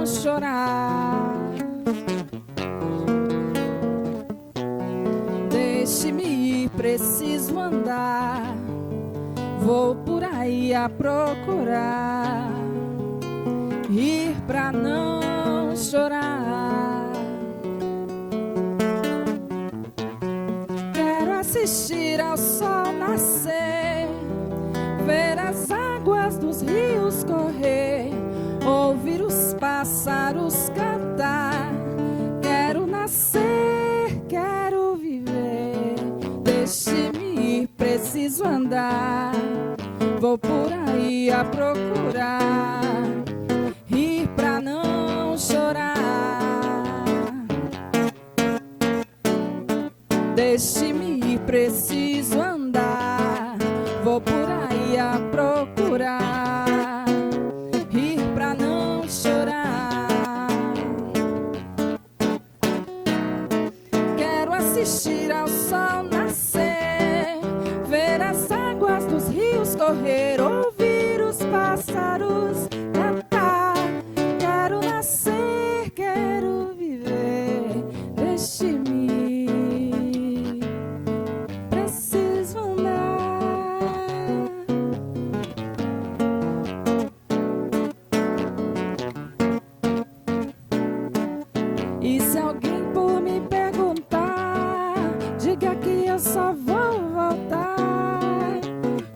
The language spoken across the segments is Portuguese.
não chorar. Deixe-me ir, preciso andar. Vou por aí a procurar, ir pra não chorar. Quero assistir ao sol nascer, ver as águas dos rios correr, ouvir os pássaros cantar. Quero nascer, quero viver. Deixe-me ir, preciso andar. Vou por aí a procurar, ir pra não chorar. Deixe-me ir, preciso andar. Vou por aí a procurar, ir pra não chorar. Quero assistir ao sol nascer, ver as águas dos rios correr, ouvir os pássaros cantar. Quero nascer, quero viver. Deixe-me ir, preciso andar. E se alguém por me perguntar, diga que eu só vou voltar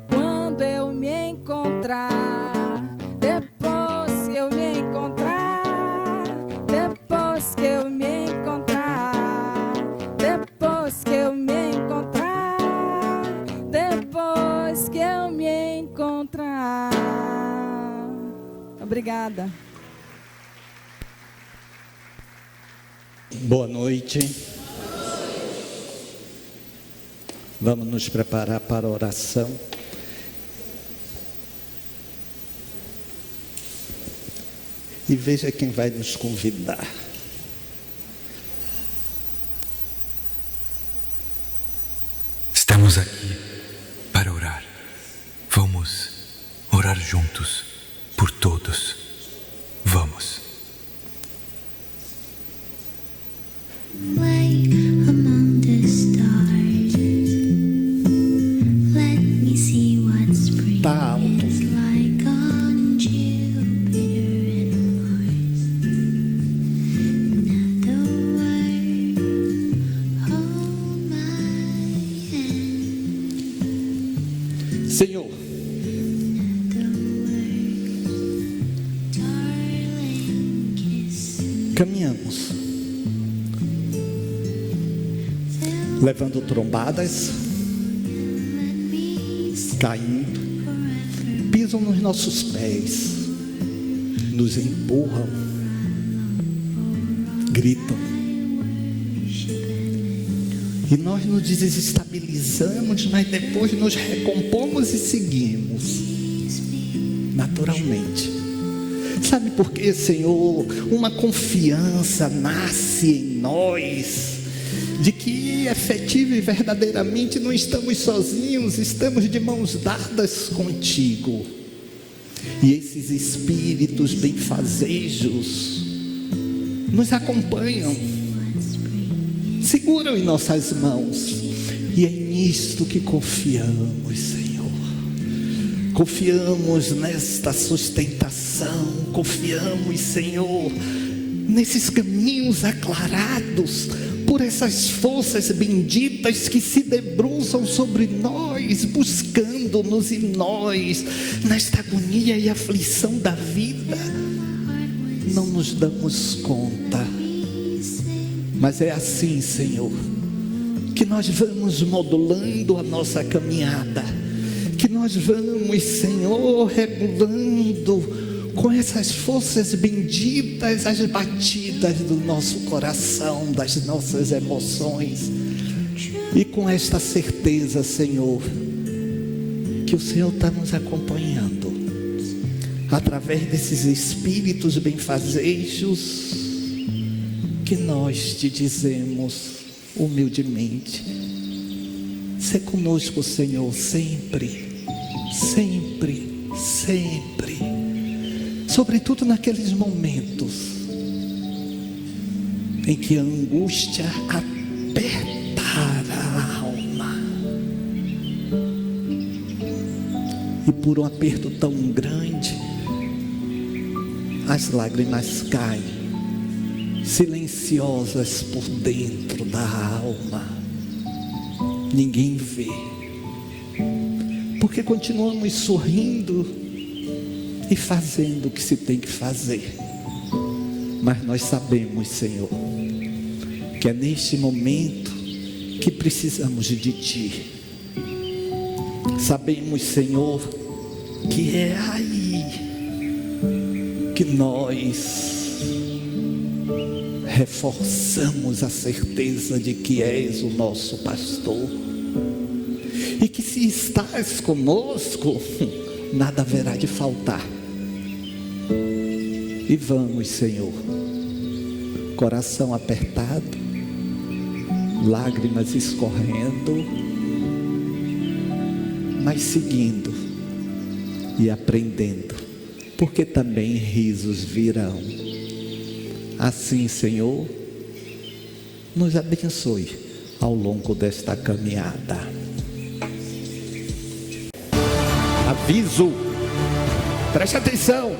quando eu me encontrar. Depois que eu me encontrar, depois que eu me encontrar, depois que eu me encontrar, depois que eu me encontrar. Obrigada. Boa noite. Vamos nos preparar para a oração. E veja quem vai nos convidar. Estamos aqui para orar. Vamos orar juntos por todos. Vamos. Way among the stars, let me see what spring Tá alto. is like on Jupiter and Mars. Now the world hold my hand. Senhor, The world, darling, kiss me. caminhamos, levando trombadas, Let me see caindo, forever. pisam nos nossos pés, nos empurram, gritam. E nós nos desestabilizamos, mas depois nos recompomos e seguimos naturalmente. Sabe por quê, Senhor? Uma confiança nasce em nós de que efetiva e verdadeiramente não estamos sozinhos, estamos de mãos dadas contigo. E esses espíritos benfazejos nos acompanham, seguram em nossas mãos, e é nisto que confiamos, Senhor. Confiamos nesta sustentação, confiamos, Senhor, nesses caminhos aclarados por essas forças benditas que se debruçam sobre nós, buscando-nos em nós, nesta agonia e aflição da vida. Não nos damos conta, mas é assim, Senhor, que nós vamos modulando a nossa caminhada, que nós vamos, Senhor, regulando com essas forças benditas as batidas do nosso coração, das nossas emoções, e com esta certeza, Senhor, que o Senhor está nos acompanhando através desses espíritos benfazejos, que nós te dizemos humildemente: sê conosco, Senhor, sempre, sempre, sempre, sobretudo naqueles momentos em que a angústia apertara a alma, e por um aperto tão grande, as lágrimas caem, silenciosas por dentro da alma. Ninguém vê, porque continuamos sorrindo e fazendo o que se tem que fazer. Mas nós sabemos, Senhor, que é neste momento que precisamos de Ti. Sabemos, Senhor, que é aí que nós reforçamos a certeza de que És o nosso pastor, e que se estás conosco, nada haverá de faltar. E vamos, Senhor, coração apertado, lágrimas escorrendo, mas seguindo e aprendendo, porque também risos virão. Assim, Senhor, nos abençoe ao longo desta caminhada. Aviso, preste atenção.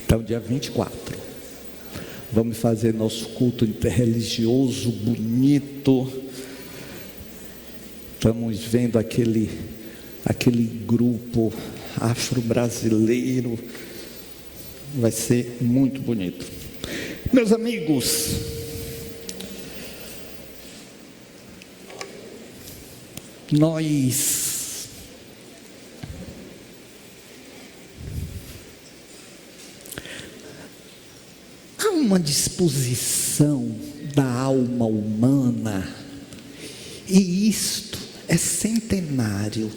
Então, dia 24, vamos fazer nosso culto interreligioso bonito. Estamos vendo aquele grupo afro-brasileiro. Vai ser muito bonito. Meus amigos, nós há uma disposição da alma humana, e isto é centenário,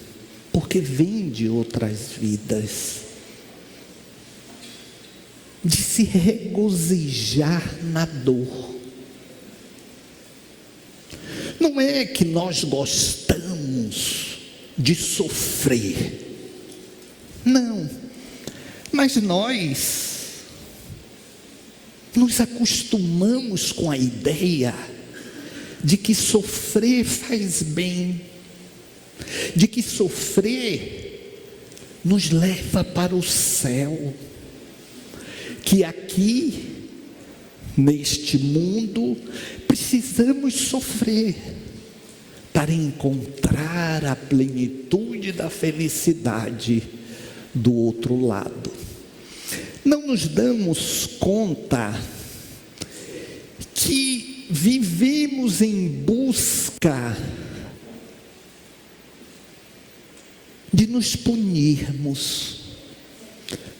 porque vem de outras vidas, de se regozijar na dor. Não é que nós gostamos de sofrer, não, mas nós nos acostumamos com a ideia de que sofrer faz bem, de que sofrer nos leva para o céu, que aqui, neste mundo, precisamos sofrer para encontrar a plenitude da felicidade do outro lado. Não nos damos conta que vivemos em busca de nos punirmos.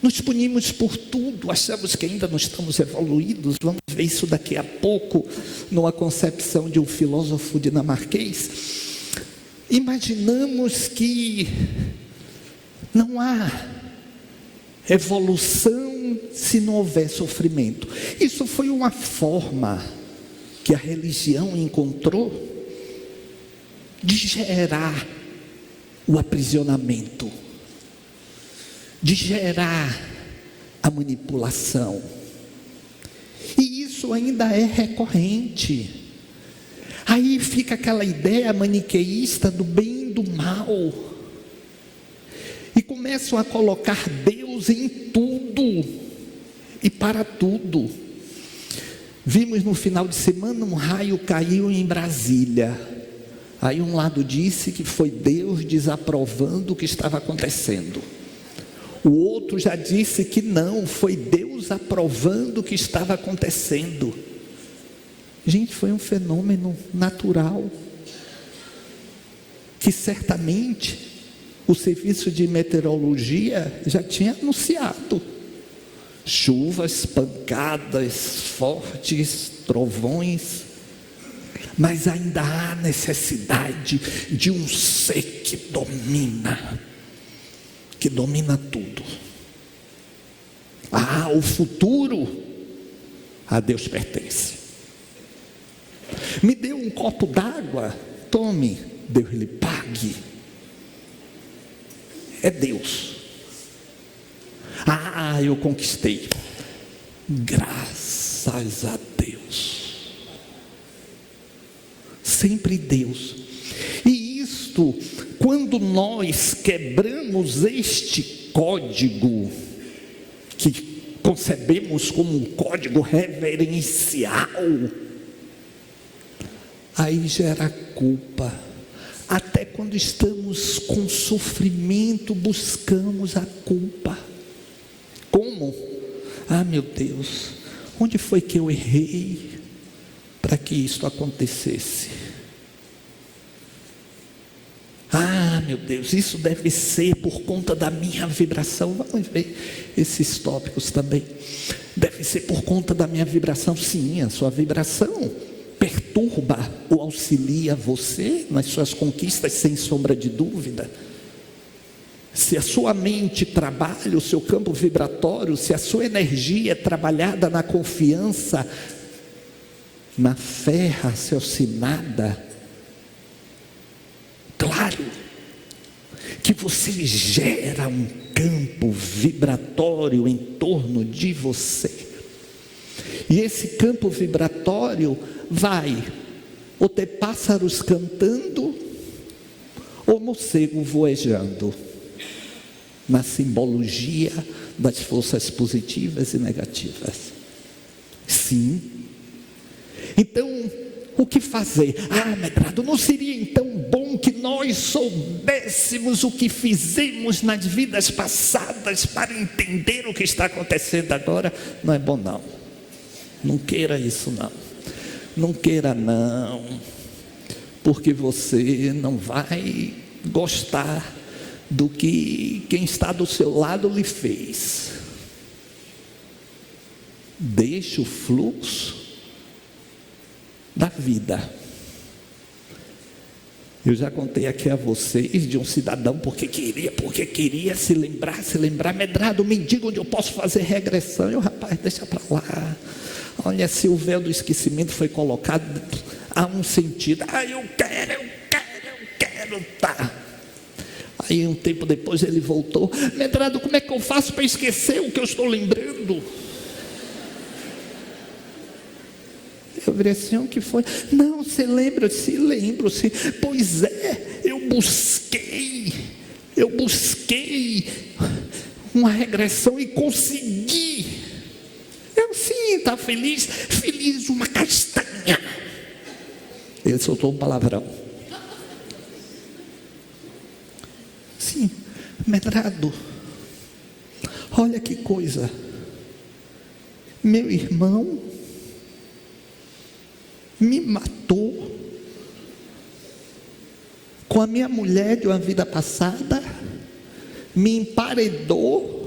Nos punimos por tudo, achamos que ainda não estamos evoluídos. Vamos ver isso daqui a pouco, numa concepção de um filósofo dinamarquês. Imaginamos que não há evolução se não houver sofrimento. Isso foi uma forma que a religião encontrou de gerar o aprisionamento, de gerar a manipulação. E isso ainda é recorrente. Aí fica aquela ideia maniqueísta do bem e do mal, e começam a colocar Deus em tudo e para tudo. Vimos no final de semana um raio caiu em Brasília. Aí um lado disse que foi Deus desaprovando o que estava acontecendo. O outro já disse que não, foi Deus aprovando o que estava acontecendo. Gente, foi um fenômeno natural, que certamente o serviço de meteorologia já tinha anunciado. Chuvas, pancadas fortes, trovões. Mas ainda há necessidade de um ser que domina tudo. O futuro a Deus pertence. Me dê um copo d'água, tome, Deus lhe pague. É Deus. Eu conquistei. Graças a Deus. Sempre Deus. E isto, quando nós quebramos este código, que concebemos como um código reverencial, aí gera culpa. Até quando estamos com sofrimento, buscamos a culpa. Como? Meu Deus, onde foi que eu errei para que isto acontecesse? Meu Deus, isso deve ser por conta da minha vibração. Vamos ver esses tópicos também. Deve ser por conta da minha vibração. Sim, a sua vibração perturba ou auxilia você nas suas conquistas, sem sombra de dúvida. Se a sua mente trabalha, o seu campo vibratório, se a sua energia é trabalhada na confiança, na fé raciocinada, claro que você gera um campo vibratório em torno de você. E esse campo vibratório vai ou ter pássaros cantando ou morcego voejando, na simbologia das forças positivas e negativas. Sim. Então, o que fazer? Medrado, não seria então bom que nós soubéssemos o que fizemos nas vidas passadas para entender o que está acontecendo agora? Não é bom não. Não queira isso não. Não queira não. Porque você não vai gostar do que quem está do seu lado lhe fez. Deixe o fluxo da vida. Eu já contei aqui a vocês de um cidadão porque queria se lembrar, Medrado, me diga onde eu posso fazer regressão. Rapaz, deixa para lá. Olha, se o véu do esquecimento foi colocado, há um sentido. Eu quero, tá. Aí um tempo depois ele voltou. Medrado, como é que eu faço para esquecer o que eu estou lembrando? Eu virei assim, o que foi? Não, você lembra? Se lembro, sim. Pois é, eu busquei uma regressão e consegui. Eu sim, está feliz uma castanha. Ele soltou um palavrão. Sim, Medrado, olha que coisa. Meu irmão me matou com a minha mulher de uma vida passada, me emparedou,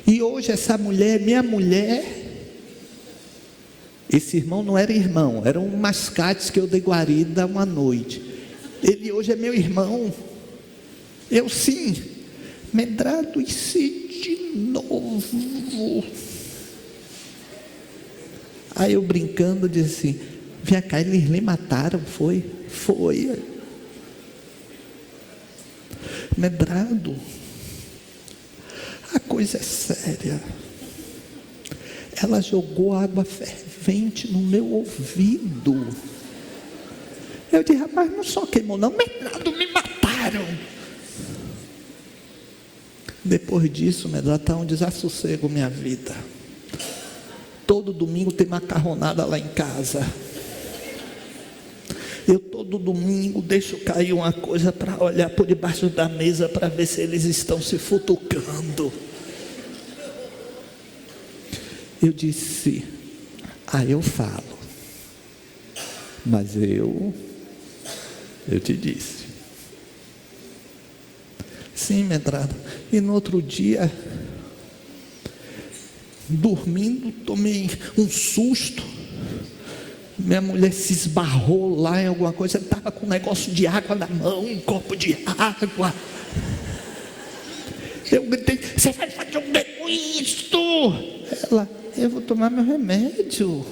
e hoje essa mulher, minha mulher, esse irmão não era irmão, era um mascate que eu dei guarida uma noite. Ele hoje é meu irmão. Eu sim, Medrado, e se de novo? Aí eu brincando disse assim, vem cá, eles lhe mataram, foi. Medrado, a coisa é séria. Ela jogou água fervente no meu ouvido. Eu disse, rapaz, não só queimou não, Medrado, me mataram. Depois disso, Medrado, está um desassossego minha vida. Todo domingo tem macarronada lá em casa. Eu todo domingo deixo cair uma coisa para olhar por debaixo da mesa para ver se eles estão se futucando. Eu disse, eu falo, mas eu te disse. Sim, Medrado. E no outro dia, dormindo, tomei um susto. Minha mulher se esbarrou lá em alguma coisa, estava com um negócio de água na mão, um copo de água. Eu gritei: você vai fazer o que com isto? Ela: eu vou tomar meu remédio.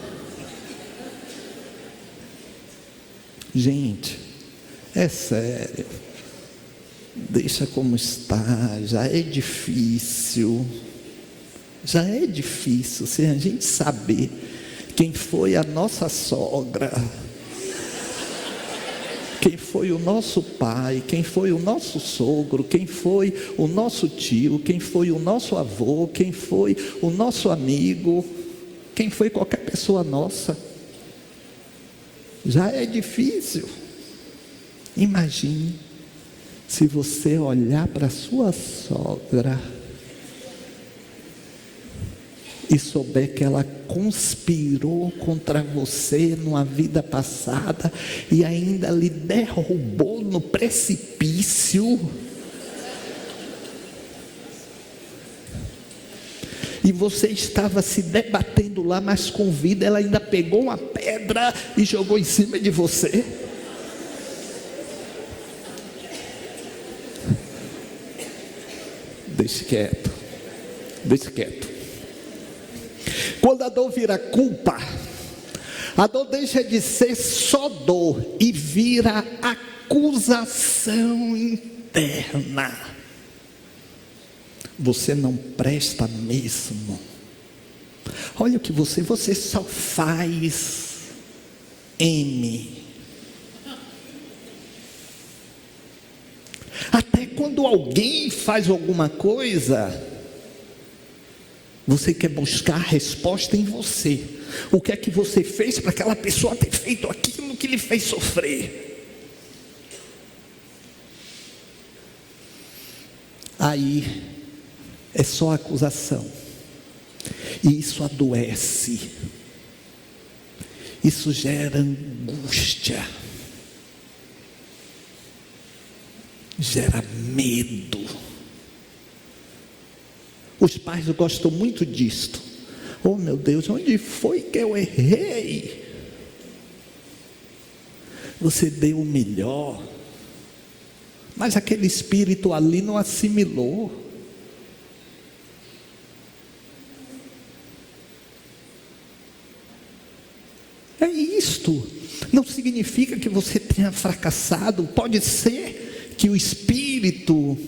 Gente, é sério, deixa como está, já é difícil sem a gente saber quem foi a nossa sogra, quem foi o nosso pai, quem foi o nosso sogro, quem foi o nosso tio, quem foi o nosso avô, quem foi o nosso amigo, quem foi qualquer pessoa nossa. Já é difícil. Imagine se você olhar para a sua sogra e souber que ela conspirou contra você numa vida passada e ainda lhe derrubou no precipício. E você estava se debatendo lá, mas com vida, ela ainda pegou uma pedra e jogou em cima de você. Deixe quieto. Quando a dor vira culpa, a dor deixa de ser só dor e vira acusação interna. Você não presta mesmo. Olha o que você só faz M. Até quando alguém faz alguma coisa, você quer buscar a resposta em você. O que é que você fez para aquela pessoa ter feito aquilo que lhe fez sofrer? Aí é só acusação. E isso adoece. Isso gera angústia. Gera medo. Os pais gostam muito disto. Oh meu Deus, onde foi que eu errei? Você deu o melhor, mas aquele espírito ali não assimilou. É isto. Não significa que você tenha fracassado. Pode ser que o espírito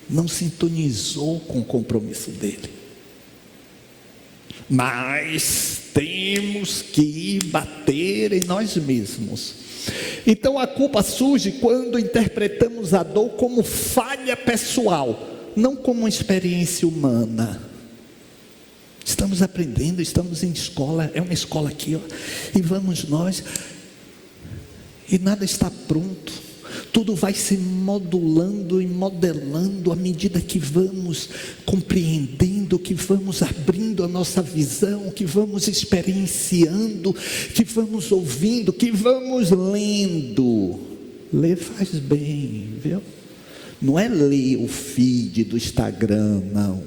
não sintonizou com o compromisso dele. Mas temos que bater em nós mesmos. Então a culpa surge quando interpretamos a dor como falha pessoal, não como uma experiência humana. Estamos aprendendo, estamos em escola, é uma escola aqui, ó, e vamos nós, e nada está pronto. Tudo vai se modulando e modelando à medida que vamos compreendendo, que vamos abrindo a nossa visão, que vamos experienciando, que vamos ouvindo, que vamos lendo. Ler faz bem, viu? Não é ler o feed do Instagram, não.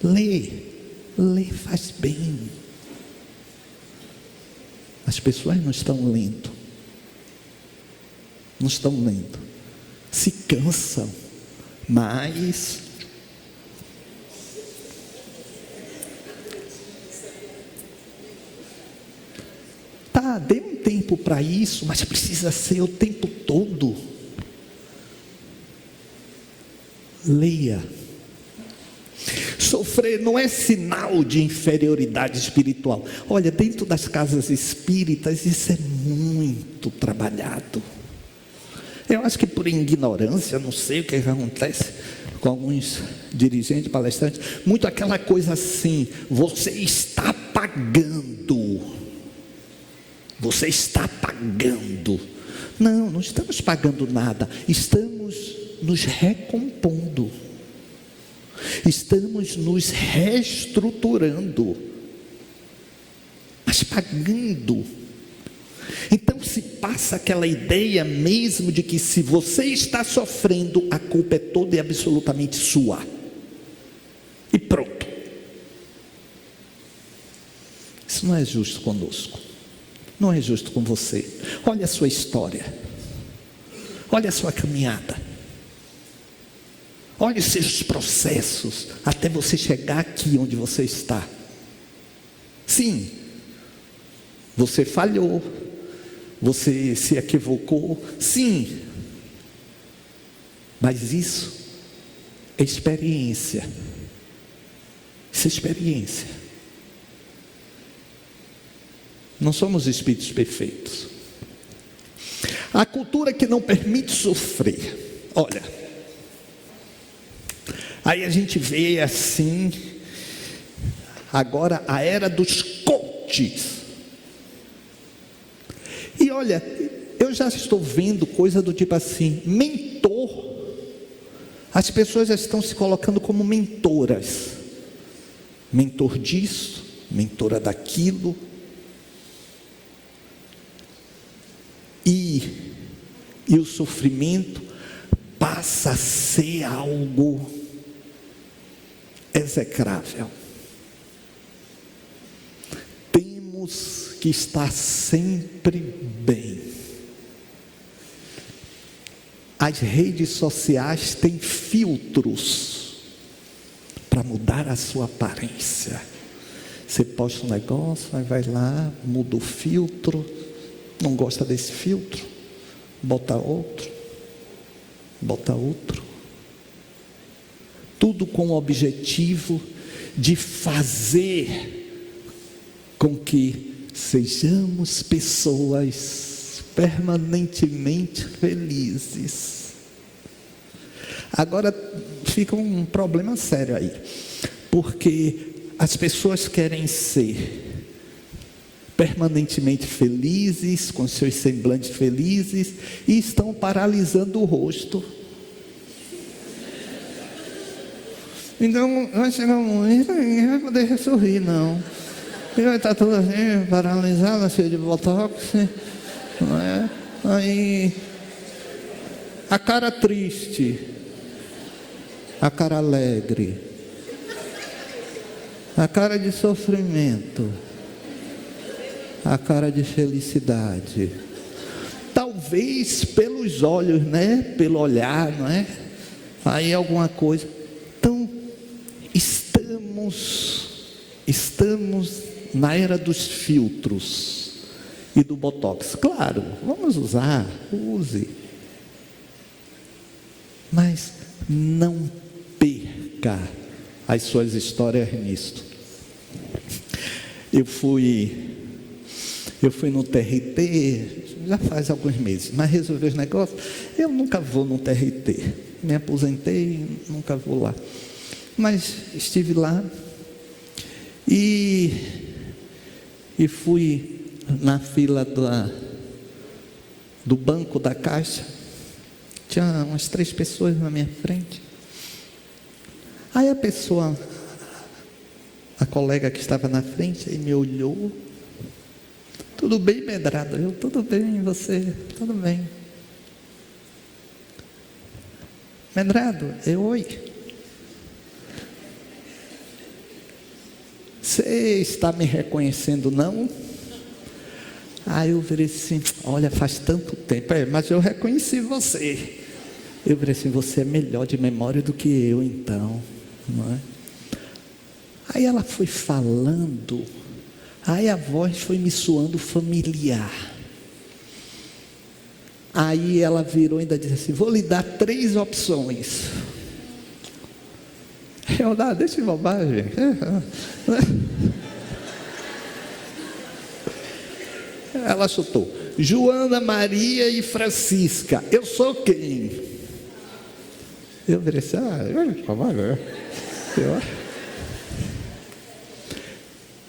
Ler faz bem. As pessoas não estão lendo. Não estão lendo. Se cansam, mas dê um tempo para isso, mas precisa ser o tempo todo. Leia. Sofrer não é sinal de inferioridade espiritual. Olha, dentro das casas espíritas isso é muito trabalhado. Eu acho que por ignorância, não sei o que acontece com alguns dirigentes, palestrantes, muito aquela coisa assim: você está pagando. Você está pagando. Não, não estamos pagando nada. Estamos nos recompondo. Estamos nos reestruturando. Mas pagando. Então se passa aquela ideia mesmo de que se você está sofrendo, a culpa é toda e absolutamente sua. E pronto. Isso não é justo conosco. Não é justo com você. Olha a sua história. Olha a sua caminhada. Olha os seus processos até você chegar aqui onde você está. Sim, você falhou. Você se equivocou. Sim. Mas isso é experiência. Isso é experiência. Não somos espíritos perfeitos. A cultura que não permite sofrer. Olha, aí a gente vê assim, agora a era dos coaches. E olha, eu já estou vendo coisa do tipo assim, mentor. As pessoas já estão se colocando como mentoras. Mentor disso, mentora daquilo. E o sofrimento passa a ser algo execrável. Temos que estar sempre bem. As redes sociais têm filtros para mudar a sua aparência. Você posta um negócio, aí vai lá, muda o filtro. Não gosta desse filtro? Bota outro. Bota outro. Tudo com o objetivo de fazer com que sejamos pessoas permanentemente felizes. Agora fica um problema sério aí, porque as pessoas querem ser permanentemente felizes, com seus semblantes felizes, e estão paralisando o rosto. Então vai chegar um momento, ninguém vai poder sorrir, não. Ele vai estar todo assim, paralisado, cheio de botox, não é? Aí, a cara triste, a cara alegre, a cara de sofrimento, a cara de felicidade. Talvez pelos olhos, né? Pelo olhar, não é? Aí alguma coisa. Então, estamos na era dos filtros e do botox. Claro, vamos usar, use. Mas não perca as suas histórias nisto. Eu fui no TRT, já faz alguns meses, mas resolvi os negócios. Eu nunca vou no TRT, me aposentei, nunca vou lá. Mas estive lá e fui na fila do banco da Caixa. Tinha umas 3 pessoas na minha frente. Aí a colega que estava na frente, aí me olhou. Tudo bem, Medrado? Eu, tudo bem, e você? Tudo bem. Medrado, oi. Você está me reconhecendo, não? Aí eu virei assim, olha, faz tanto tempo, mas eu reconheci você. Eu virei assim, você é melhor de memória do que eu, então, não é? Aí ela foi falando, aí a voz foi me soando familiar. Aí ela virou e ainda disse assim, vou lhe dar 3 opções. Eu, deixa de bobagem. Ela chutou, Joana, Maria e Francisca. Eu sou quem? Eu virei assim,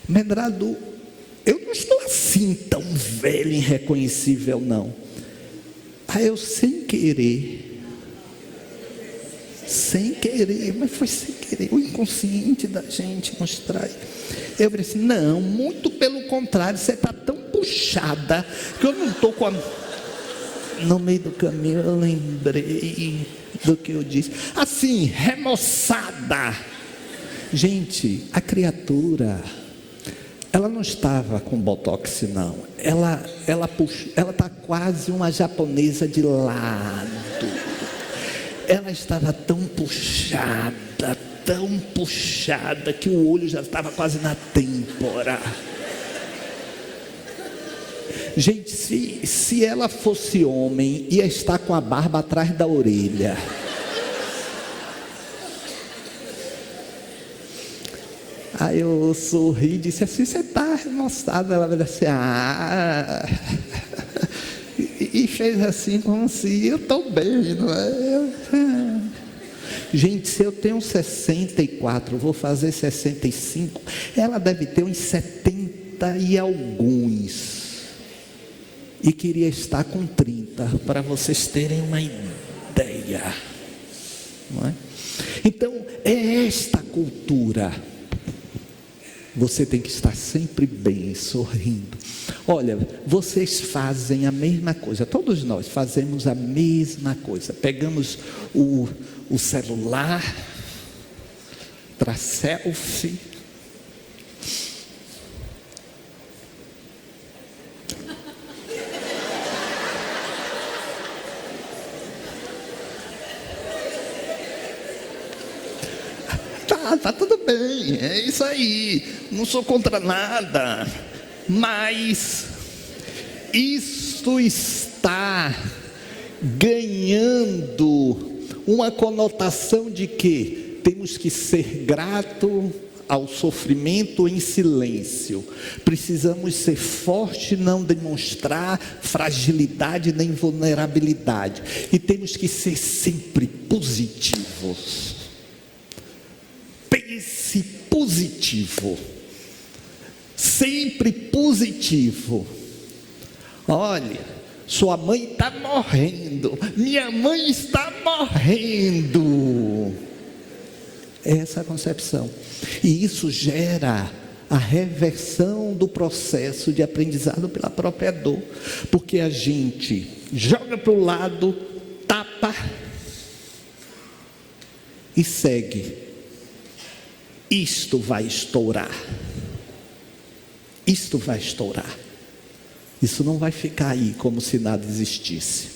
Medrado, eu não estou assim tão velho e irreconhecível, não. Aí eu sem querer, mas foi sem querer, o inconsciente da gente nos trai. Eu falei assim, não, muito pelo contrário, você está tão puxada, que eu não estou com a... No meio do caminho eu lembrei do que eu disse, assim, remoçada. Gente, a criatura ela não estava com botox, não. Ela está quase uma japonesa de lado. Ela estava tão puxada que o olho já estava quase na têmpora. Gente, se ela fosse homem, ia estar com a barba atrás da orelha. Aí eu sorri e disse assim: você está mostrada? Ela disse assim: e fez assim como se eu estou bem, não é? Gente, se eu tenho 64, vou fazer 65, ela deve ter uns 70 e alguns. E queria estar com 30, para vocês terem uma ideia. Não é? Então, é esta cultura. Você tem que estar sempre bem, sorrindo. Olha, vocês fazem a mesma coisa. Todos nós fazemos a mesma coisa. Pegamos o celular para selfie. Tá tudo bem, é isso aí, não sou contra nada, mas isso está ganhando uma conotação de que temos que ser grato ao sofrimento em silêncio, precisamos ser fortes, não demonstrar fragilidade nem vulnerabilidade, e temos que ser sempre positivos. Pense positivo, sempre positivo. Olha, sua mãe está morrendo, minha mãe está morrendo. Essa é a concepção, e isso gera a reversão do processo de aprendizado pela própria dor, porque a gente joga para o lado, tapa e segue. Isto vai estourar. Isto vai estourar. Isso não vai ficar aí como se nada existisse.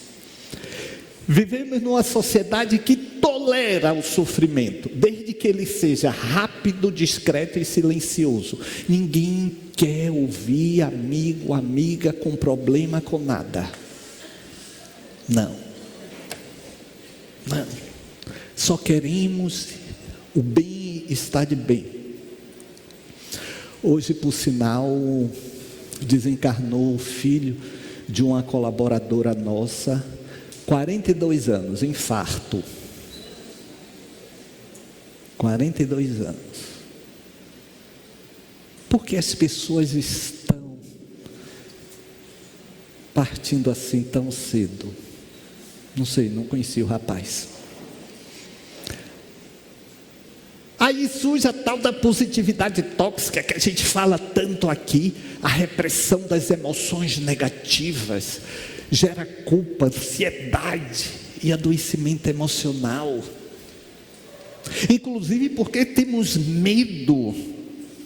Vivemos numa sociedade que tolera o sofrimento, desde que ele seja rápido, discreto e silencioso. Ninguém quer ouvir amigo, amiga com problema com nada. Não. Não. Só queremos o bem-estar de bem. Hoje, por sinal, desencarnou o filho de uma colaboradora nossa, 42 anos, infarto. 42 anos. Por que as pessoas estão partindo assim tão cedo? Não sei, não conheci o rapaz. Aí surge a tal da positividade tóxica que a gente fala tanto aqui. A repressão das emoções negativas gera culpa, ansiedade e adoecimento emocional. Inclusive porque temos medo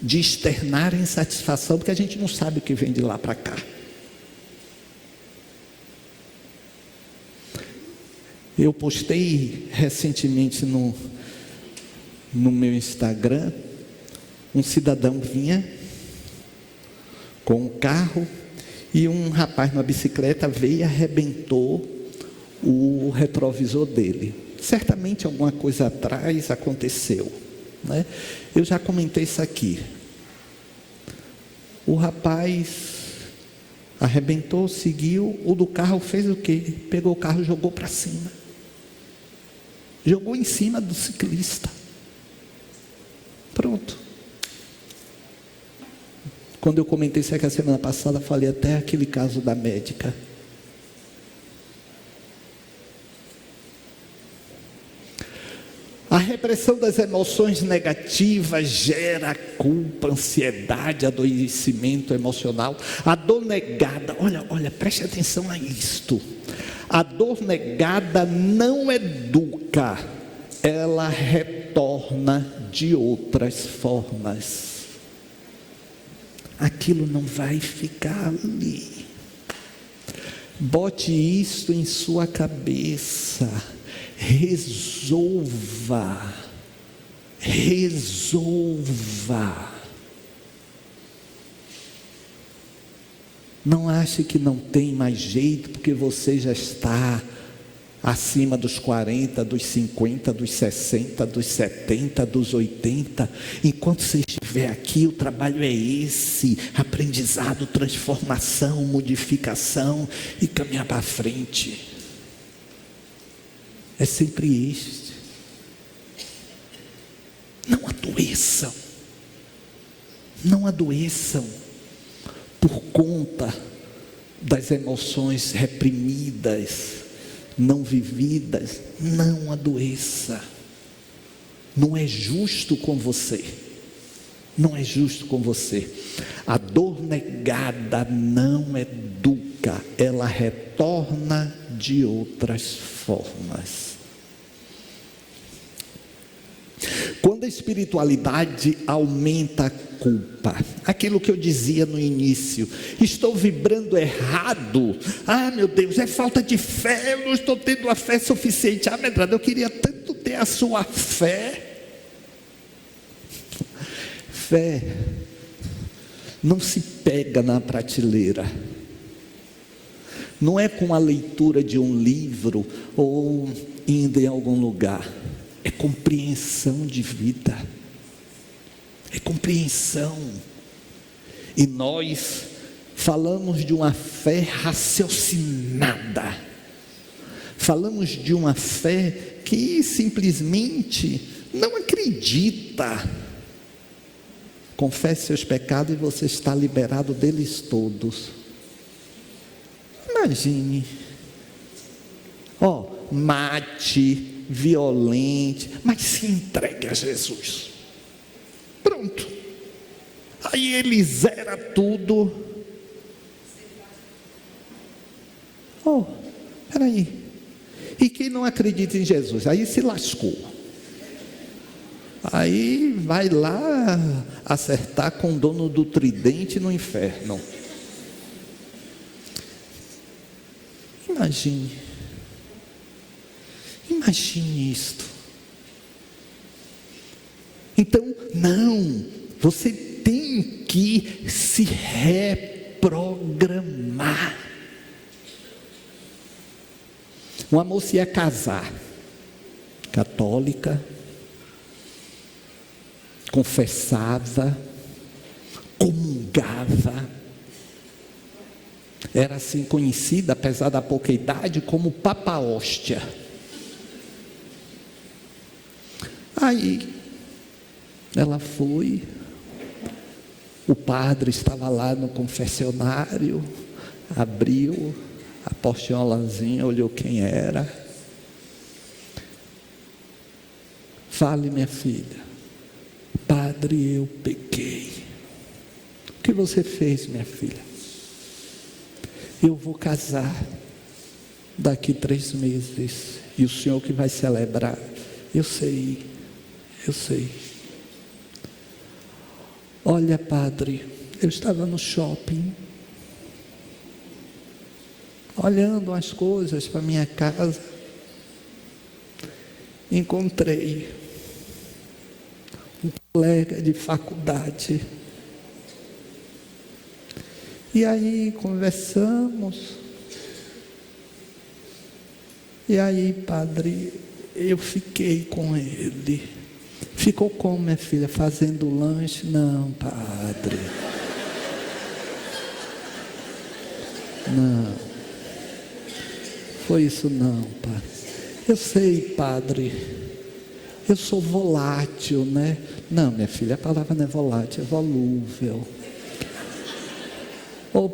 de externar a insatisfação, porque a gente não sabe o que vem de lá para cá. Eu postei recentemente no meu Instagram, um cidadão vinha com um carro e um rapaz numa bicicleta veio e arrebentou o retrovisor dele. Certamente alguma coisa atrás aconteceu, né? Eu já comentei isso aqui. O rapaz arrebentou, seguiu, o do carro fez o quê? Pegou o carro e jogou para cima. Jogou em cima do ciclista. Pronto. Quando eu comentei isso aqui a semana passada, falei até aquele caso da médica. A repressão das emoções negativas gera culpa, ansiedade, adoecimento emocional. A dor negada, olha, preste atenção a isto. A dor negada não educa, ela retorna de outras formas. aquilo não vai ficar ali. Bote isto em sua cabeça, resolva. Não ache que não tem mais jeito, porque você já está acima dos 40, dos 50, dos 60, dos 70, dos 80. Enquanto você estiver aqui, o trabalho é esse: aprendizado, transformação, modificação e caminhar para frente. É sempre este. Não adoeçam por conta das emoções reprimidas, não vividas. Não adoeça. Não é justo com você. Não é justo com você. A dor negada não educa, ela retorna de outras formas. Quando a espiritualidade aumenta a culpa, aquilo que eu dizia no início: estou vibrando errado, meu Deus, é falta de fé, eu não estou tendo a fé suficiente. Medrado, eu queria tanto ter a sua fé. Fé não se pega na prateleira, não é com a leitura de um livro ou indo em algum lugar. É compreensão de vida, é compreensão. E nós falamos de uma fé raciocinada, falamos de uma fé que simplesmente não acredita. Confesse seus pecados e você está liberado deles todos. Imagine, mate, violente, mas se entregue a Jesus. Pronto. Aí ele zera tudo. Peraí. E quem não acredita em Jesus? Aí se lascou. Aí vai lá acertar com o dono do tridente no inferno. Imagine isto. Então, não, você tem que se reprogramar. Uma moça ia casar, católica, confessava, comungava, era assim conhecida, apesar da pouca idade, como Papa Hóstia. Aí ela foi, o padre estava lá no confessionário, abriu a portiolazinha, olhou quem era. Fale, minha filha. Padre, eu pequei. O que você fez, minha filha? Eu vou casar daqui 3 meses, e o senhor que vai celebrar. Eu sei. Olha, padre, eu estava no shopping, olhando as coisas para minha casa, encontrei um colega de faculdade, e aí conversamos, e aí, padre, eu fiquei com ele. Ficou como, minha filha? Fazendo lanche? Não, padre. Não. Foi isso não, padre. Eu sei, padre. Eu sou volátil, né? Não, minha filha, a palavra não é volátil, é volúvel.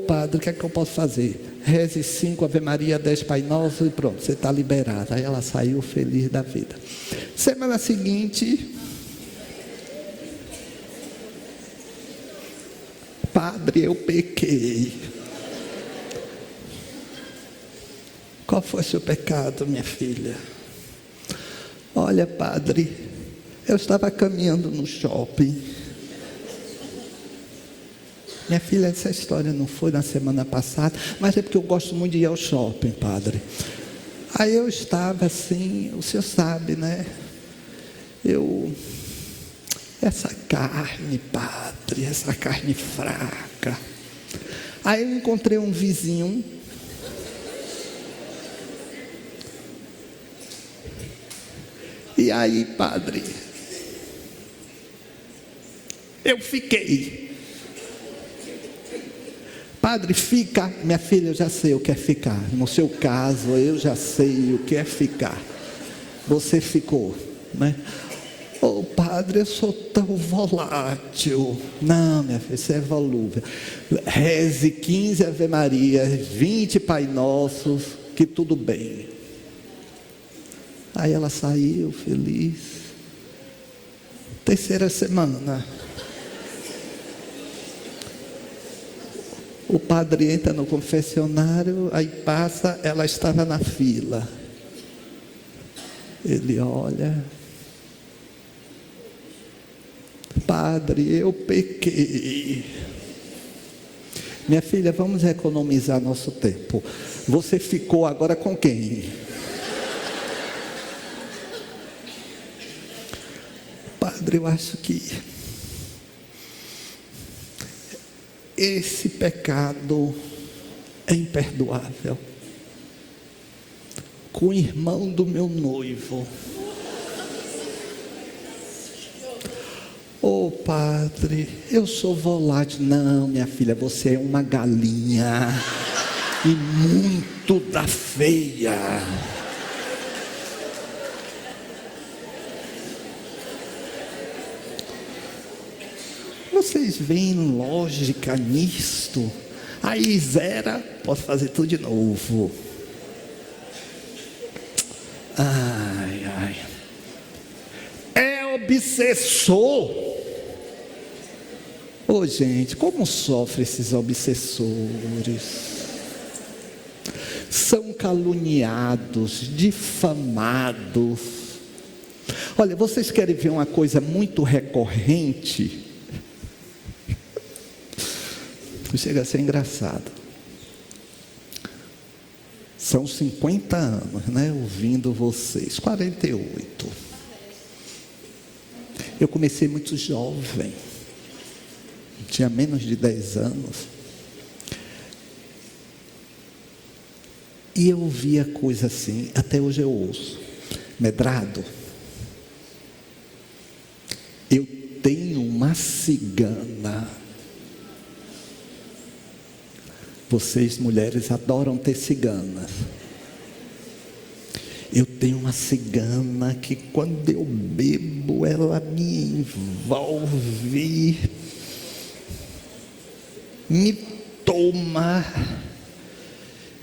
Padre, o que é que eu posso fazer? Reze 5, Ave Maria, 10 Pai Nosso e pronto, você está liberada. Aí ela saiu feliz da vida. Semana seguinte, padre, eu pequei. Qual foi o seu pecado, minha filha? Olha, padre, eu estava caminhando no shopping Minha filha, essa história não foi na semana passada, mas é porque eu gosto muito de ir ao shopping, padre. Aí eu estava assim, o senhor sabe, né? Essa carne, padre, essa carne fraca. Aí eu encontrei um vizinho. E aí, padre, eu fiquei. Padre, fica. Minha filha, eu já sei o que é ficar. No seu caso, eu já sei o que é ficar. Você ficou, né? Oh, padre, eu sou tão volátil. Não, minha filha, você é volúvel. Reze 15 Ave Marias, 20 Pai Nossos, que tudo bem. Aí ela saiu feliz. Terceira semana. O padre entra no confessionário, aí passa, ela estava na fila. Ele olha. Padre, eu pequei. Minha filha, vamos economizar nosso tempo. Você ficou agora com quem? Padre, eu acho que esse pecado é imperdoável. Com o irmão do meu noivo. Oh, padre, eu sou volátil. Não, minha filha, você é uma galinha. E muito da feia. Vocês veem lógica nisto? Aí zera, posso fazer tudo de novo. Ai, ai. É obsessor. Ô, gente, como sofrem esses obsessores? São caluniados, difamados. Olha, vocês querem ver uma coisa muito recorrente? Chega a ser engraçado. São 50 anos, né? Ouvindo vocês. 48. Eu comecei muito jovem. Tinha menos de 10 anos. E eu ouvia coisa assim, até hoje eu ouço. Medrado, eu tenho uma cigana. Vocês, mulheres, adoram ter ciganas. Eu tenho uma cigana que quando eu bebo, ela me envolve, me toma,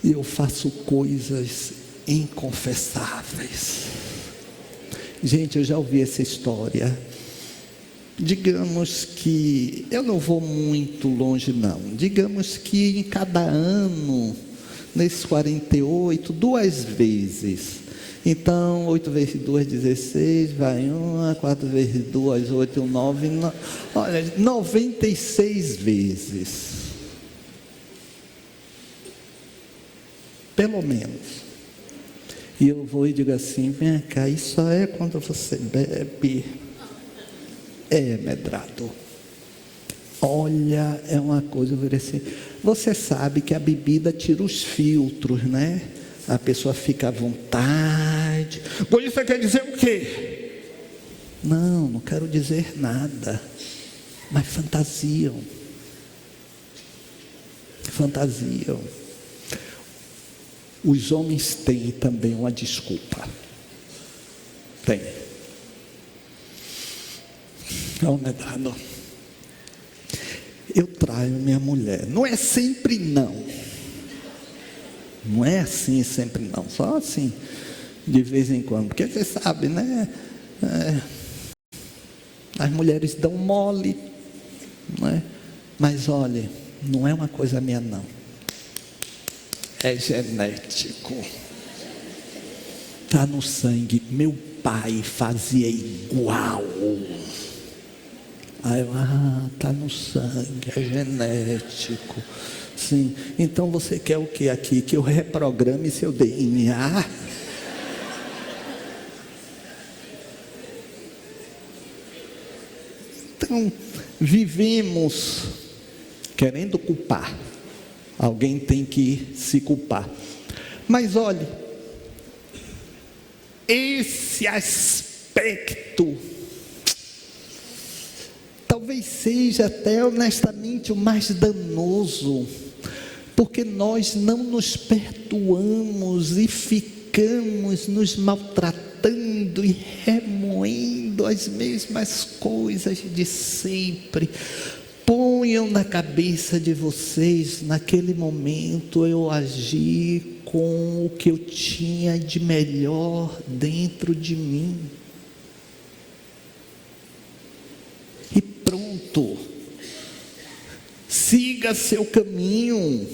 e eu faço coisas inconfessáveis. Gente, eu já ouvi essa história. Digamos que, eu não vou muito longe não, digamos que em cada ano, nesses 48, 2 vezes. Então, 8 vezes 2, 16, vai 1, 4 vezes 2, 8, 9, olha, 96 vezes. Pelo menos. E eu vou e digo assim, vem cá, isso é quando você bebe. É, Medrado. Olha, é uma coisa, eu virei assim. Você sabe que a bebida tira os filtros, né? A pessoa fica à vontade. Por isso quer dizer o quê? Não, não quero dizer nada. Mas fantasiam. Fantasiam. Os homens têm também uma desculpa. Tem. Não, Medrado. Eu traio minha mulher. Não é sempre não. Não é assim sempre não. Só assim, de vez em quando. Porque você sabe, né? As mulheres dão mole. Não é? Mas olha, não é uma coisa minha não. É genético. Está no sangue. Meu pai fazia igual. Aí eu, tá no sangue, é genético. Sim, então você quer o que aqui? Que eu reprograme seu DNA? Então, vivemos querendo culpar. Alguém tem que se culpar. Mas olhe, esse aspecto talvez seja até honestamente o mais danoso, porque nós não nos perdoamos e ficamos nos maltratando e remoendo as mesmas coisas de sempre. Ponham na cabeça de vocês, naquele momento eu agi com o que eu tinha de melhor dentro de mim. E pronto. Siga seu caminho.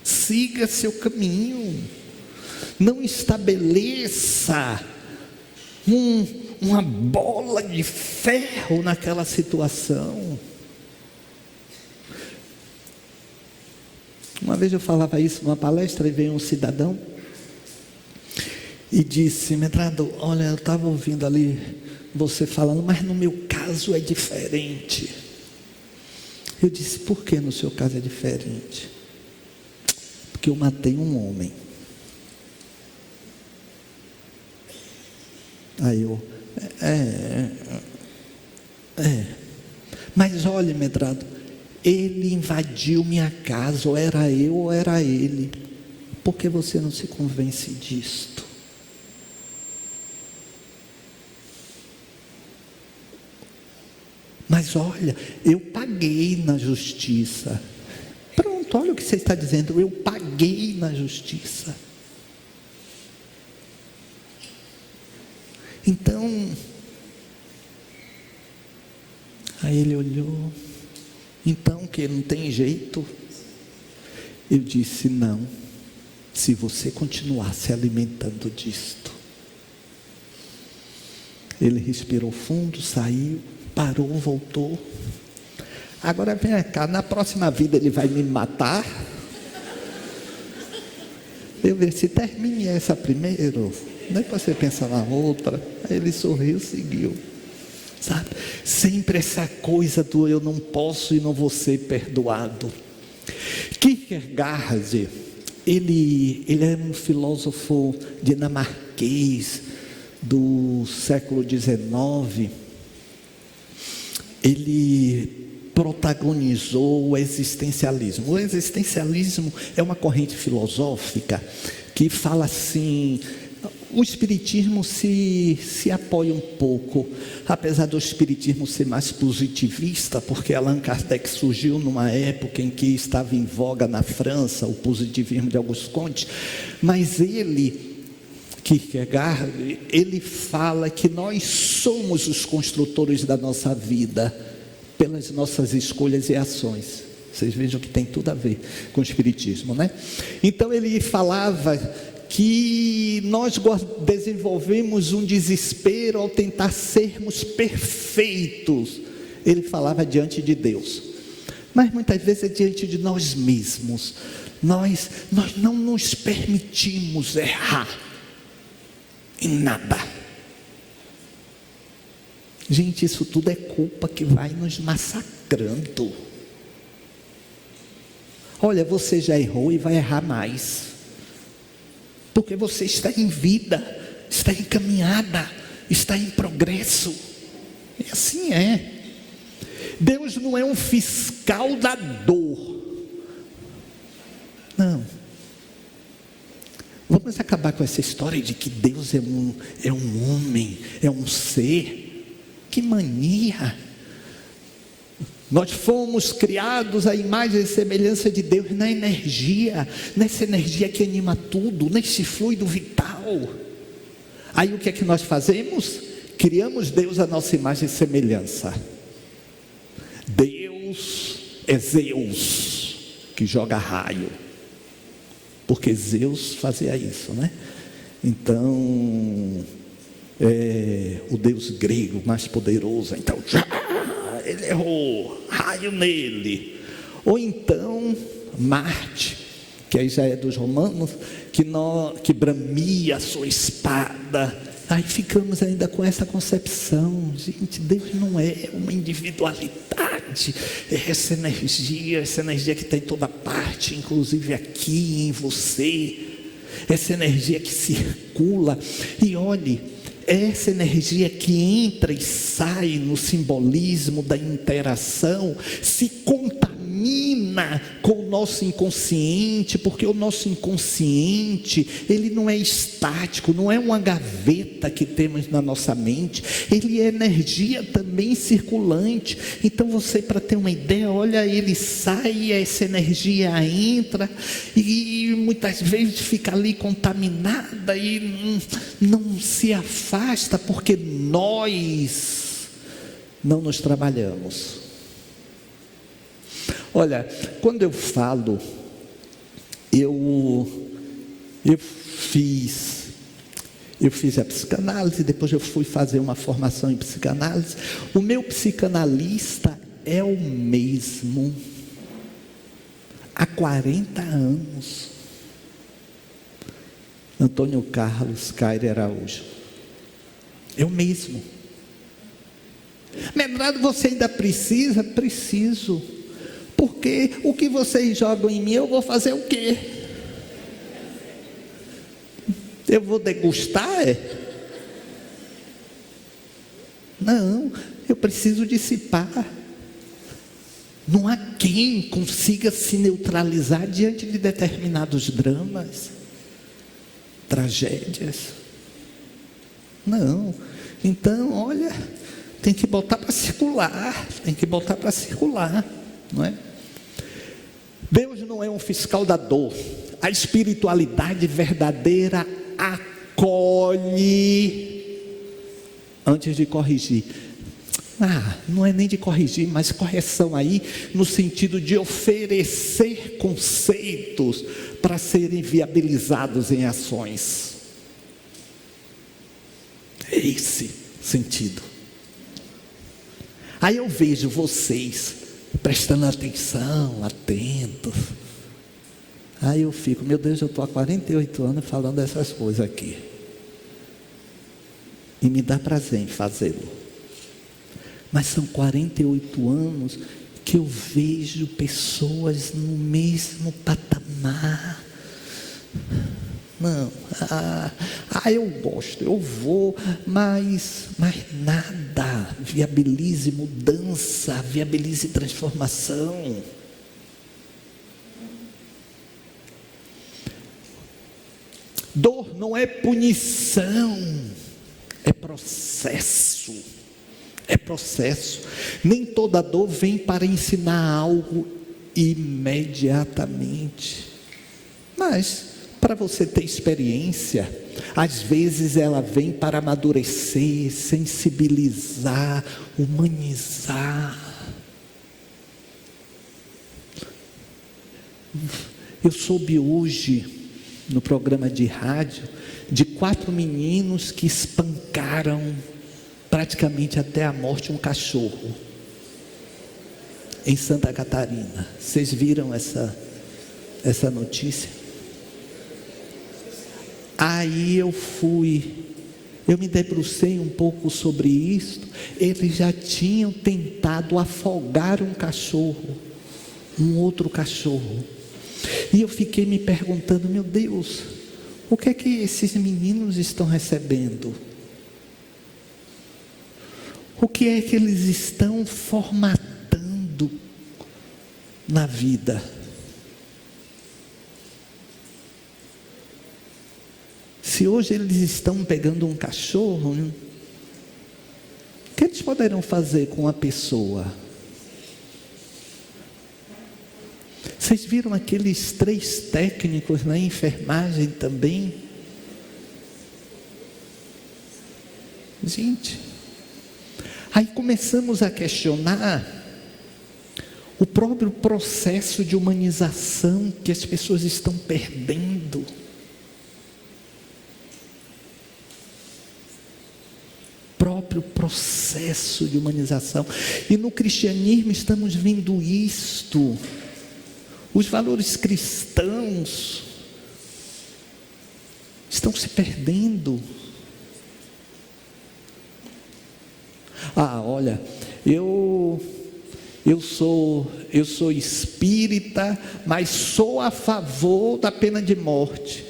Siga seu caminho. Não estabeleça uma bola de ferro naquela situação. Uma vez eu falava isso numa palestra e veio um cidadão e disse: Medrado, olha, eu estava ouvindo ali você falando, mas no meu caso é diferente. Eu disse: por que no seu caso é diferente? Porque eu matei um homem. Aí eu, mas olha, Medrado, ele invadiu minha casa, ou era eu ou era ele. Por que você não se convence disto? Mas olha, eu paguei na justiça. Pronto, olha o que você está dizendo, eu paguei na justiça. Então, aí ele olhou. Então, que não tem jeito? Eu disse: não, se você continuar se alimentando disto. Ele respirou fundo, saiu, parou, voltou. Agora vem cá, na próxima vida ele vai me matar? Eu disse: termine essa primeiro, depois você pensa na outra. Aí ele sorriu, seguiu. Sabe? Sempre essa coisa do eu não posso e não vou ser perdoado. Kierkegaard, ele é um filósofo dinamarquês do século XIX. Ele protagonizou o existencialismo. O existencialismo é uma corrente filosófica que fala assim. O espiritismo se apoia um pouco, apesar do espiritismo ser mais positivista, porque Allan Kardec surgiu numa época em que estava em voga na França o positivismo de Auguste Comte, mas Kierkegaard, ele fala que nós somos os construtores da nossa vida pelas nossas escolhas e ações. Vocês vejam que tem tudo a ver com o espiritismo, né? Então ele falava que nós desenvolvemos um desespero ao tentar sermos perfeitos. Ele falava diante de Deus, mas muitas vezes é diante de nós mesmos. Nós não nos permitimos errar em nada. Gente, isso tudo é culpa que vai nos massacrando. Olha, você já errou e vai errar mais. Porque você está em vida, está em caminhada, está em progresso. E assim é. Deus não é um fiscal da dor. Não. Vamos acabar com essa história de que Deus é um homem, é um ser. Que mania. Nós fomos criados à imagem e semelhança de Deus na energia, nessa energia que anima tudo, nesse fluido vital. Aí o que é que nós fazemos? Criamos Deus à nossa imagem e semelhança. Deus é Zeus, que joga raio, porque Zeus fazia isso, né? Então, o Deus grego mais poderoso, então ele errou, raio nele. Ou então, Marte, que aí já é dos romanos, que bramia a sua espada. Aí ficamos ainda com essa concepção, gente, Deus não é uma individualidade, é essa energia que está em toda parte, inclusive aqui em você, essa energia que circula. E olhe, essa energia que entra e sai no simbolismo da interação se contamina com o nosso inconsciente, porque o nosso inconsciente, ele não é estático, não é uma gaveta que temos na nossa mente, ele é energia também circulante. Então você, para ter uma ideia, olha, ele sai, essa energia entra e muitas vezes fica ali contaminada e não se afasta, porque nós não nos trabalhamos. Olha, quando eu falo, eu fiz a psicanálise, depois eu fui fazer uma formação em psicanálise. O meu psicanalista é o mesmo há 40 anos. Antônio Carlos Caire Araújo. É o mesmo. Medrado, você ainda precisa? Preciso. Porque o que vocês jogam em mim, eu vou fazer o quê? Eu vou degustar? Não, eu preciso dissipar. Não há quem consiga se neutralizar diante de determinados dramas, tragédias. Não. Então, olha, tem que botar para circular, não é? Deus não é um fiscal da dor. A espiritualidade verdadeira acolhe antes de corrigir. Não é nem de corrigir, mas correção aí no sentido de oferecer conceitos para serem viabilizados em ações. É esse sentido. Aí eu vejo vocês prestando atenção, atentos. Aí eu fico, meu Deus, eu estou há 48 anos falando essas coisas aqui. E me dá prazer em fazê-lo. Mas são 48 anos que eu vejo pessoas no mesmo patamar. Não, eu gosto, eu vou, mas nada viabilize mudança, viabilize transformação. Dor não é punição, é processo. É processo. Nem toda dor vem para ensinar algo imediatamente. Mas, para você ter experiência, às vezes ela vem para amadurecer, sensibilizar, humanizar. Eu soube hoje, no programa de rádio, de 4 meninos que espancaram praticamente até a morte um cachorro em Santa Catarina. Vocês viram essa notícia? Aí eu me debrucei um pouco sobre isso. Eles já tinham tentado afogar um outro cachorro, e eu fiquei me perguntando, meu Deus, o que é que esses meninos estão recebendo? O que é que eles estão formatando na vida? Se hoje eles estão pegando um cachorro, o que eles poderão fazer com a pessoa? Vocês viram aqueles 3 técnicos na enfermagem também? Gente, aí começamos a questionar o próprio processo de humanização que as pessoas estão perdendo. próprio processo de humanização. E no cristianismo estamos vendo isto. Os valores cristãos estão se perdendo. Olha, eu sou espírita, mas sou a favor da pena de morte.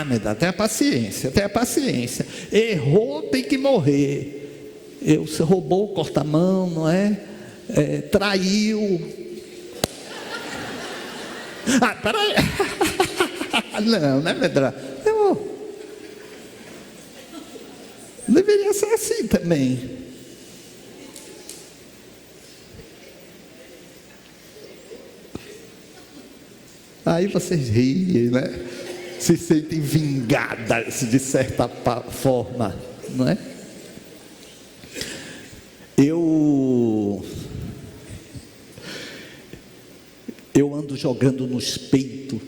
Mas tenha paciência, errou, tem que morrer. Você roubou, corta a mão, não é? Traiu. Peraí. Não é Medrado? Deveria ser assim também. Aí vocês riem, né? Se sentem vingadas de certa forma, não é? Eu ando jogando nos peitos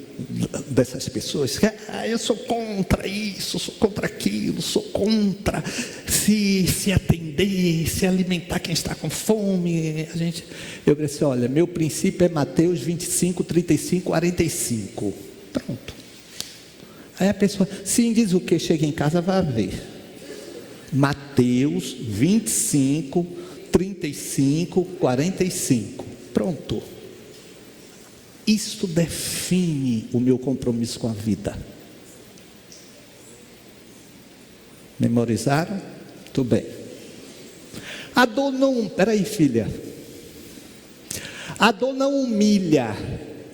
dessas pessoas. Eu sou contra isso, sou contra aquilo, sou contra se atender, se alimentar quem está com fome. Eu falei assim, olha, meu princípio é Mateus 25, 35, 45. Pronto. Aí a pessoa, sim, diz o que? Chega em casa, vai ver. Mateus 25, 35, 45. Pronto. Isto define o meu compromisso com a vida. Memorizaram? Tudo bem. A dor não... Peraí, filha. A dor não humilha.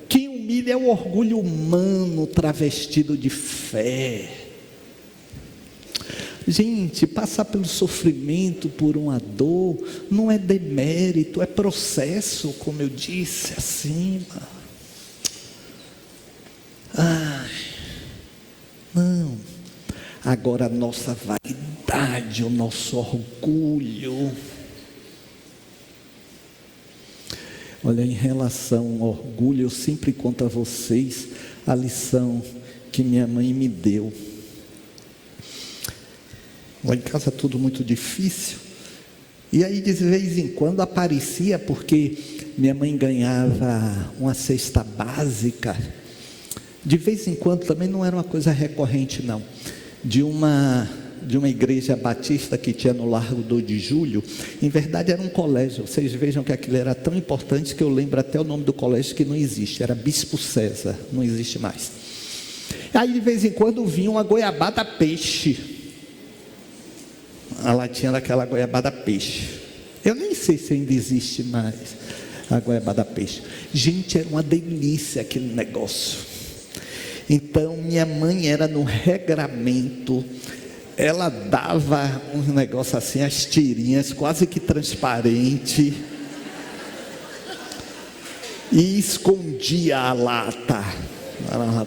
Quem humilha é o orgulho humano travestido de fé. Gente, passar pelo sofrimento, por uma dor, não é demérito, é processo, como eu disse acima. Não. Agora a nossa vaidade, o nosso orgulho. Olha, em relação ao orgulho, eu sempre conto a vocês a lição que minha mãe me deu. Lá em casa tudo muito difícil. E aí de vez em quando aparecia, porque minha mãe ganhava uma cesta básica. De vez em quando, também não era uma coisa recorrente não. De uma igreja batista que tinha no Largo 2 de Julho. Em verdade era um colégio. Vocês vejam que aquilo era tão importante que eu lembro até o nome do colégio que não existe. Era Bispo César, não existe mais. Aí de vez em quando vinha uma goiabada peixe. A latinha daquela goiabada peixe. Eu nem sei se ainda existe mais a goiabada peixe. Gente, era uma delícia aquele negócio. Então minha mãe era no regramento. Ela dava um negócio assim, as tirinhas quase que transparente, e escondia a lata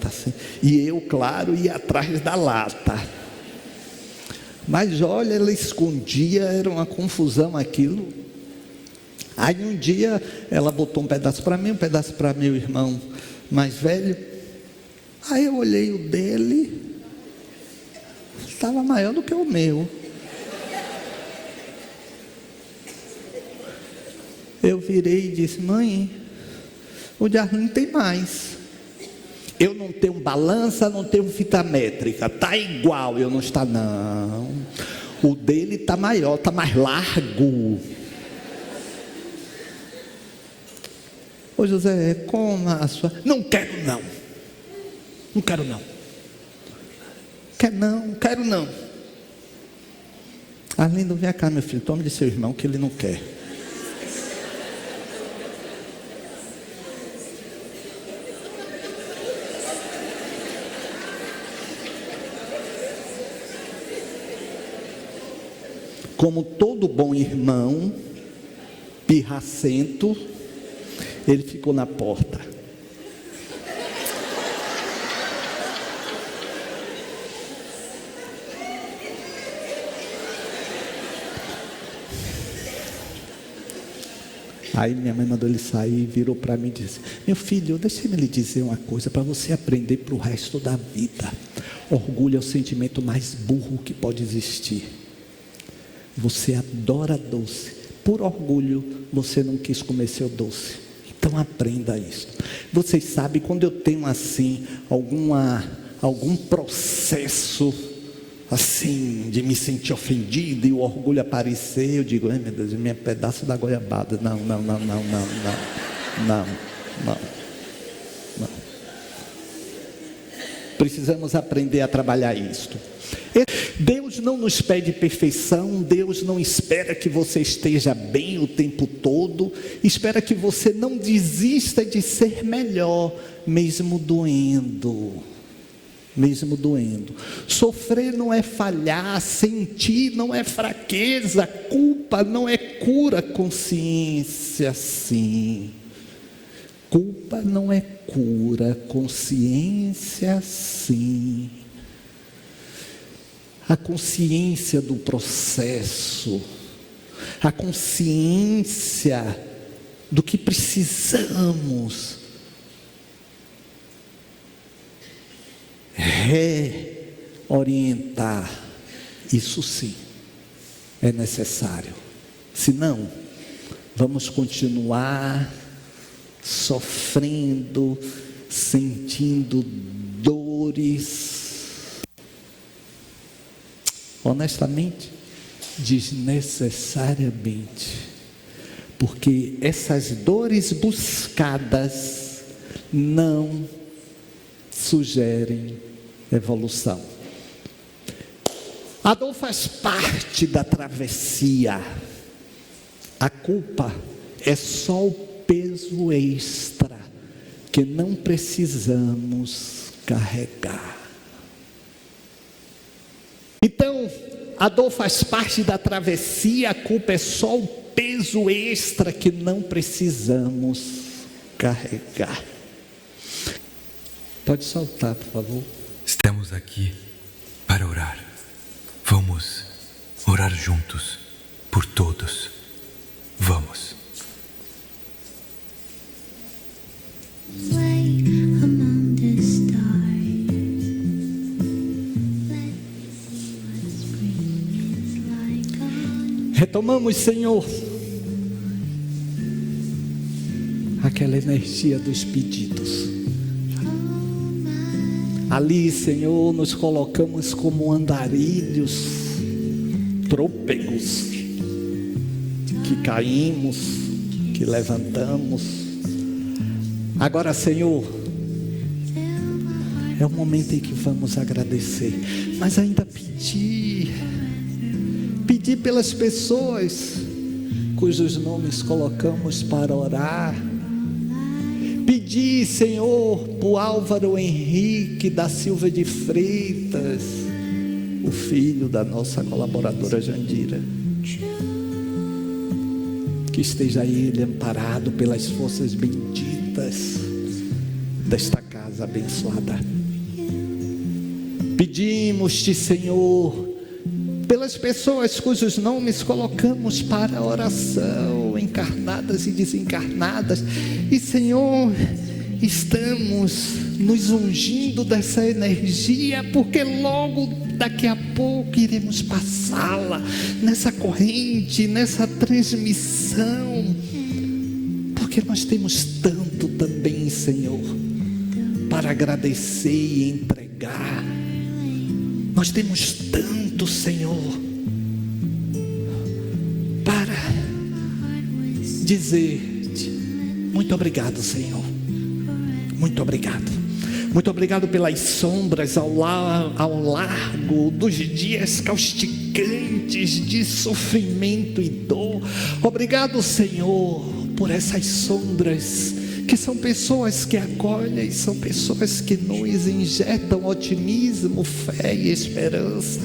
assim. E eu, claro, ia atrás da lata. Mas olha, ela escondia, era uma confusão aquilo. Aí um dia ela botou um pedaço para mim, um pedaço para meu irmão mais velho. Aí eu olhei o dele, estava maior do que o meu. Eu virei e disse, mãe, o de Arlindo tem mais. Eu não tenho balança, não tenho fita métrica, está igual. Eu não está, não. O dele está maior, está mais largo. Ô José, como a sua... Não quero não. Não quero não. Quero não. Arlindo, vem cá, meu filho, tome de seu irmão que ele não quer. Como todo bom irmão, pirracento, ele ficou na porta. Aí minha mãe mandou ele sair, virou para mim e disse, meu filho, deixa-me lhe dizer uma coisa para você aprender para o resto da vida. Orgulho é o sentimento mais burro que pode existir. Você adora doce, por orgulho você não quis comer seu doce. Então aprenda isso. Vocês sabem, quando eu tenho assim algum processo assim de me sentir ofendido e o orgulho aparecer, eu digo: ai meu Deus, minha pedaço da goiabada. Não. Precisamos aprender a trabalhar isto. Deus não nos pede perfeição, Deus não espera que você esteja bem o tempo todo, espera que você não desista de ser melhor, mesmo doendo. Sofrer não é falhar, sentir não é fraqueza, culpa não é cura, consciência sim. Culpa não é cura, consciência sim. A consciência do processo, a consciência do que precisamos reorientar, isso sim é necessário. Senão, vamos continuar sofrendo, sentindo dores, honestamente, desnecessariamente, porque essas dores buscadas não sugerem evolução. A dor faz parte da travessia. A culpa é só o peso extra que não precisamos carregar. Então, a dor faz parte da travessia, a culpa é só o peso extra que não precisamos carregar. Pode soltar, por favor. Estamos aqui para orar. Vamos orar juntos por todos. Vamos. Play among the stars. Let's see what spring is like on. Retomamos, Senhor, aquela energia dos pedidos. Ali, Senhor, nos colocamos como andarilhos, trôpegos, que caímos, que levantamos. Agora, Senhor, é o momento em que vamos agradecer, mas ainda pedir pelas pessoas cujos nomes colocamos para orar. Pedir, Senhor, por Álvaro Henrique da Silva de Freitas, o filho da nossa colaboradora Jandira, que esteja ele amparado pelas forças benditas desta casa abençoada. Pedimos-te, Senhor, pelas pessoas cujos nomes colocamos para oração, encarnadas e desencarnadas, e Senhor, estamos nos ungindo dessa energia, porque logo daqui a pouco iremos passá-la nessa corrente, nessa transmissão, porque nós temos tanto também, Senhor, para agradecer e entregar. Nós temos tanto, Senhor, para dizer-te muito obrigado, Senhor. Muito obrigado. Muito obrigado pelas sombras ao largo dos dias causticantes de sofrimento e dor. Obrigado, Senhor, por essas sombras que são pessoas que acolhem, são pessoas que nos injetam otimismo, fé e esperança.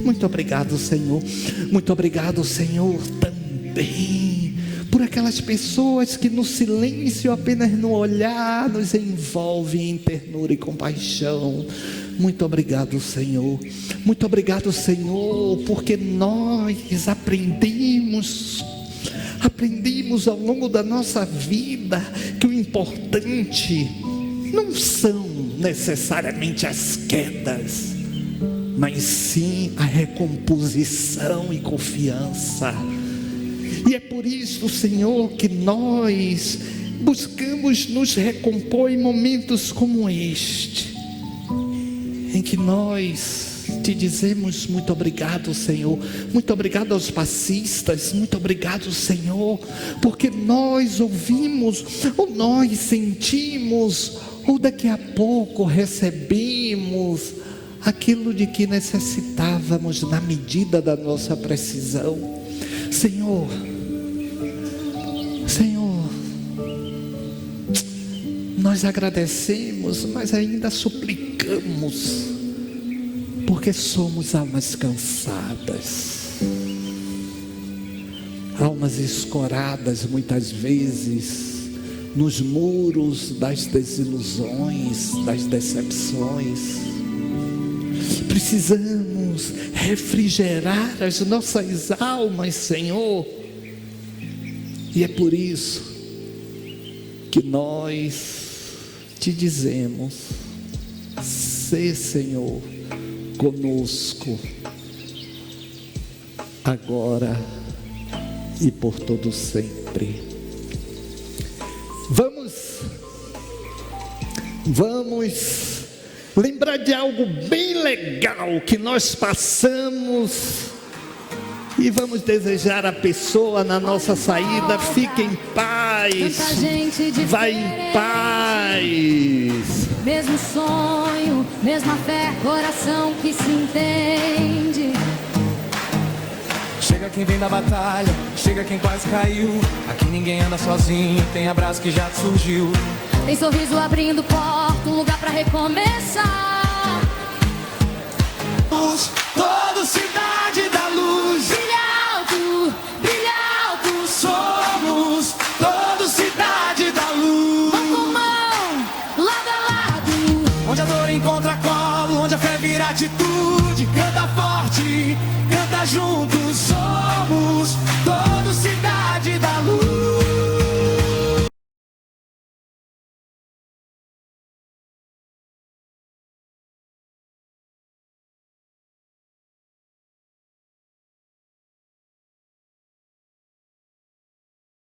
Muito obrigado, Senhor. Muito obrigado, Senhor, também por aquelas pessoas que no silêncio, apenas no olhar, nos envolvem em ternura e compaixão. Muito obrigado, Senhor. Muito obrigado, Senhor, porque nós aprendemos ao longo da nossa vida que o importante não são necessariamente as quedas, mas sim a recomposição e confiança. E é por isso, Senhor, que nós buscamos nos recompor em momentos como este, em que nós te dizemos muito obrigado, Senhor. Muito obrigado aos passistas, muito obrigado, Senhor, porque nós ouvimos, ou nós sentimos, ou daqui a pouco recebemos aquilo de que necessitávamos na medida da nossa precisão. Senhor, nós agradecemos, mas ainda suplicamos, porque somos almas cansadas, almas escoradas muitas vezes nos muros das desilusões, das decepções. Precisamos refrigerar as nossas almas, Senhor, e é por isso que nós te dizemos: sê, Senhor, conosco, agora e por todo sempre. Vamos lembrar de algo bem legal que nós passamos e vamos desejar à pessoa na nossa saída: fique em paz, vai em paz. Mesmo sonho, mesma fé, coração que se entende. Chega quem vem da batalha, chega quem quase caiu. Aqui ninguém anda sozinho, tem abraço que já surgiu. Tem sorriso abrindo porta, um lugar pra recomeçar. Toda cidade da luz, Brilha alto, somos toda cidade da luz. mão com mão, lado a lado. Onde a dor encontra colo, onde a fé vira atitude. Canta forte, canta juntos, somos